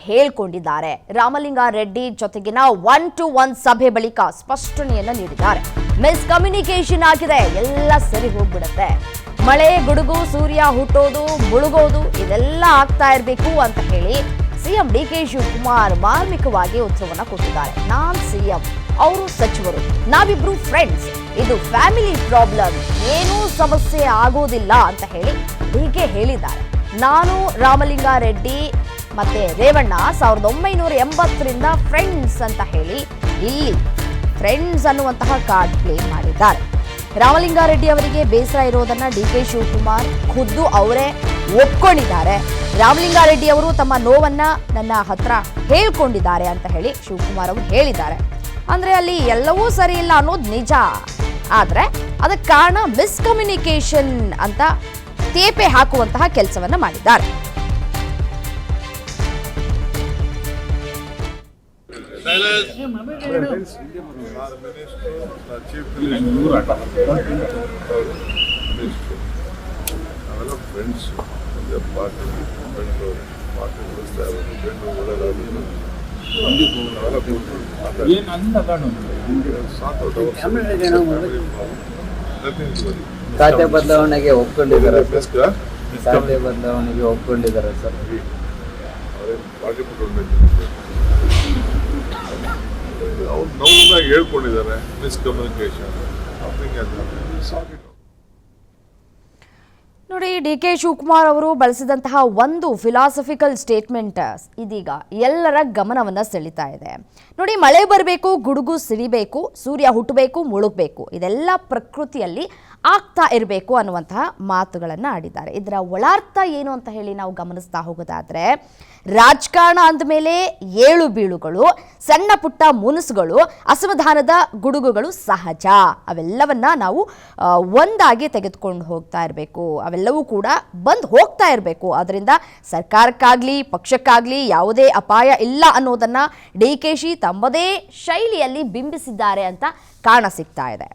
ಹೇಳ್ಕೊಂಡಿದ್ದಾರೆ. ರಾಮಲಿಂಗಾರೆಡ್ಡಿ ಜೊತೆಗಿನ 1-to-1 ಸಭೆ ಬಳಿಕ ಸ್ಪಷ್ಟನೆಯನ್ನ ನೀಡಿದ್ದಾರೆ. ಮಿಸ್ಕಮ್ಯುನಿಕೇಶನ್ ಆಗಿದೆ, ಎಲ್ಲ ಸರಿ ಹೋಗ್ಬಿಡುತ್ತೆ. ಮಳೆ, ಗುಡುಗು, ಸೂರ್ಯ ಹುಟ್ಟೋದು, ಮುಳುಗೋದು ಇದೆಲ್ಲ ಆಗ್ತಾ ಇರಬೇಕು ಅಂತ ಹೇಳಿ ಸಿಎಂ ಡಿ.ಕೆ. ಶಿವಕುಮಾರ್ ಮಾರ್ಮಿಕವಾಗಿ ಉತ್ತರವನ್ನ ಕೊಟ್ಟಿದ್ದಾರೆ. ನಾನ್ ಸಿಎಂ, ಅವರು ಸಚಿವರು, ನಾವಿಬ್ರು ಫ್ರೆಂಡ್ಸ್, ಇದು ಫ್ಯಾಮಿಲಿ ಪ್ರಾಬ್ಲಮ್, ಏನೂ ಸಮಸ್ಯೆ ಆಗೋದಿಲ್ಲ ಅಂತ ಹೇಳಿ ಡಿ.ಕೆ. ಹೇಳಿದ್ದಾರೆ. ನಾನು ರಾಮಲಿಂಗಾರೆಡ್ಡಿ ಮತ್ತೆ ರೇವಣ್ಣ 1980ರಿಂದ ಫ್ರೆಂಡ್ಸ್ ಅಂತ ಹೇಳಿ ಇಲ್ಲಿ ಫ್ರೆಂಡ್ಸ್ ಅನ್ನುವಂತಹ ಕಾರ್ಡ್ ಪ್ಲೇ ಮಾಡಿದ್ದಾರೆ. ರಾಮಲಿಂಗಾರೆಡ್ಡಿ ಅವರಿಗೆ ಬೇಸರ ಇರೋದನ್ನ ಡಿ.ಕೆ. ಶಿವಕುಮಾರ್ ಖುದ್ದು ಅವರೇ ಒಪ್ಕೊಂಡಿದ್ದಾರೆ. ರಾಮಲಿಂಗಾರೆಡ್ಡಿ ಅವರು ತಮ್ಮ ನೋವನ್ನ ನನ್ನ ಹತ್ರ ಹೇಳ್ಕೊಂಡಿದ್ದಾರೆ ಅಂತ ಹೇಳಿ ಶಿವಕುಮಾರ್ ಅವರು ಹೇಳಿದ್ದಾರೆ. ಅಂದ್ರೆ ಅಲ್ಲಿ ಎಲ್ಲವೂ ಸರಿ ಇಲ್ಲ ಅನ್ನೋದು ನಿಜ, ಆದ್ರೆ ಅದಕ್ಕೆ ಕಾರಣ ಮಿಸ್ಕಮ್ಯುನಿಕೇಶನ್ ಅಂತ ತೇಪೆ ಹಾಕುವಂತಹ ಕೆಲಸವನ್ನ ಮಾಡಿದ್ದಾರೆ. ಖಾತೆ ಬದಲಾವಣೆಗೆ ಒಪ್ಕೊಂಡಿದ್ದಾರೆ ಸರ್. ಖಾತೆ ಬದಲಾವಣೆಗೆ ಒಪ್ಕೊಂಡಿದ್ದಾರೆ ಸರ್. ಅವ್ರು ನೋವುನಾಗ ಹೇಳ್ಕೊಂಡಿದ್ದಾರೆ. ಮಿಸ್ಕಮ್ಯುನಿಕೇಶನ್ ನೋಡಿ, ಡಿ.ಕೆ. ಶಿವಕುಮಾರ್ ಅವರು ಬಳಸಿದಂತಹ ಒಂದು ಫಿಲಾಸಫಿಕಲ್ ಸ್ಟೇಟ್ಮೆಂಟ್ ಇದೀಗ ಎಲ್ಲರ ಗಮನವನ್ನ ಸೆಳೀತಾ ಇದೆ. ನೋಡಿ, ಮಳೆ ಬರಬೇಕು, ಗುಡುಗು ಸಿಡಿಬೇಕು, ಸೂರ್ಯ ಹುಟ್ಟಬೇಕು, ಮುಳುಗಬೇಕು, ಇದೆಲ್ಲ ಪ್ರಕೃತಿಯಲ್ಲಿ ಆಗ್ತಾ ಇರಬೇಕು ಅನ್ನುವಂತಹ ಮಾತುಗಳನ್ನು ಆಡಿದ್ದಾರೆ. ಇದರ ಒಳಾರ್ಥ ಏನು ಅಂತ ಹೇಳಿ ನಾವು ಗಮನಿಸ್ತಾ ಹೋಗೋದಾದ್ರೆ, ರಾಜಕಾರಣ ಅಂದಮೇಲೆ ಏಳು ಬೀಳುಗಳು, ಸಣ್ಣ ಪುಟ್ಟ ಮುನಸುಗಳು, ಅಸಮಾಧಾನದ ಗುಡುಗುಗಳು ಸಹಜ. ಅವೆಲ್ಲವನ್ನ ನಾವು ಒಂದಾಗಿ ತೆಗೆದುಕೊಂಡು ಹೋಗ್ತಾ ಇರಬೇಕು, ಅವೆಲ್ಲವೂ ಕೂಡ ಬಂದು ಹೋಗ್ತಾ ಇರಬೇಕು. ಅದರಿಂದ ಸರ್ಕಾರಕ್ಕಾಗ್ಲಿ ಪಕ್ಷಕ್ಕಾಗ್ಲಿ ಯಾವುದೇ ಅಪಾಯ ಇಲ್ಲ ಅನ್ನೋದನ್ನ ಡಿ.ಕೆ. ಶಿ ತಮ್ಮದೇ ಶೈಲಿಯಲ್ಲಿ ಬಿಂಬಿಸಿದ್ದಾರೆ ಅಂತ ಕಾಣ ಸಿಗ್ತಾ ಇದೆ.